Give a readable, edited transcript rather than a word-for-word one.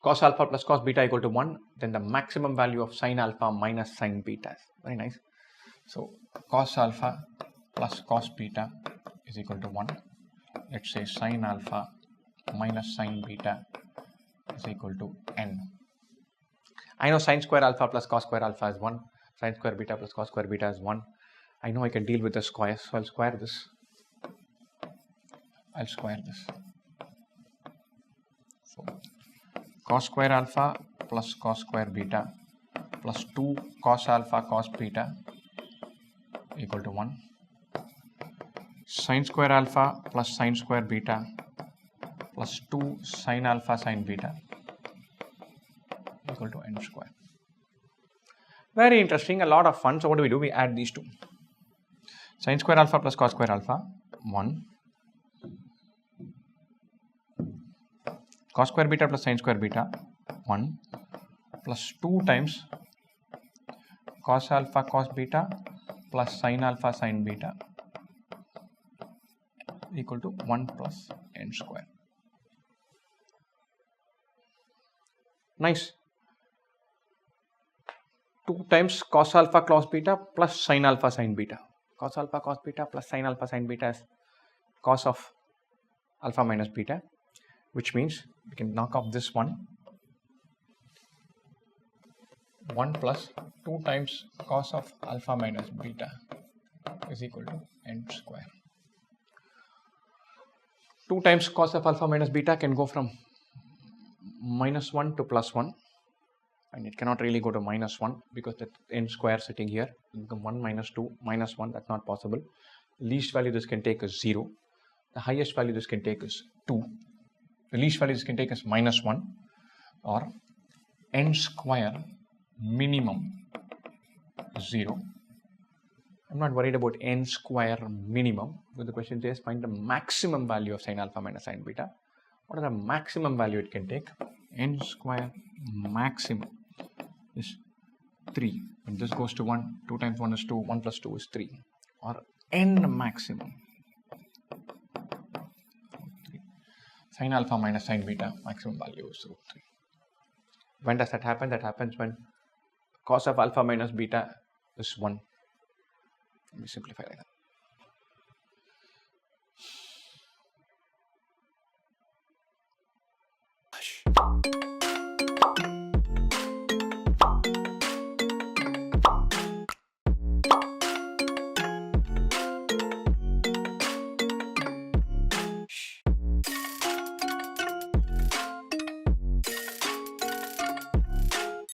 cos alpha plus cos beta equal to 1, then the maximum value of sin alpha minus sin beta. Very nice. So cos alpha plus cos beta is equal to 1. Let's say sin alpha minus sin beta is equal to n. I know sin square alpha plus cos square alpha is 1. Sin square beta plus cos square beta is 1. I know I can deal with the squares, so I'll square this. So cos square alpha plus cos square beta plus 2 cos alpha cos beta equal to 1. Sin square alpha plus sin square beta plus 2 sin alpha sin beta equal to n square. Very interesting, a lot of fun. So what do? We add these two. Sin square alpha plus cos square alpha 1. Cos square beta plus sin square beta 1 plus 2 times cos alpha cos beta plus sin alpha sin beta equal to 1 plus n square. Nice. 2 times cos alpha cos beta plus sin alpha sin beta. Cos alpha cos beta plus sin alpha sin beta is cos of alpha minus beta, which means we can knock off this one. 1 plus 2 times cos of alpha minus beta is equal to n square. 2 times cos of alpha minus beta can go from minus 1 to plus 1, and it cannot really go to minus 1 because that n square sitting here will become 1 minus 2 minus 1. That's not possible. Least value this can take is 0. The highest value this can take is 2. The least value this can take is minus 1, or n square minimum 0. I'm not worried about n square minimum, but the question says find the maximum value of sin alpha minus sin beta. What is the maximum value it can take? N square maximum is 3. When this goes to 1, 2 times 1 is 2, 1 plus 2 is 3. Or n maximum 3. Sin alpha minus sin beta maximum value is root 3. When does that happen? That happens when cos of alpha minus beta is 1. Let me simplify like that.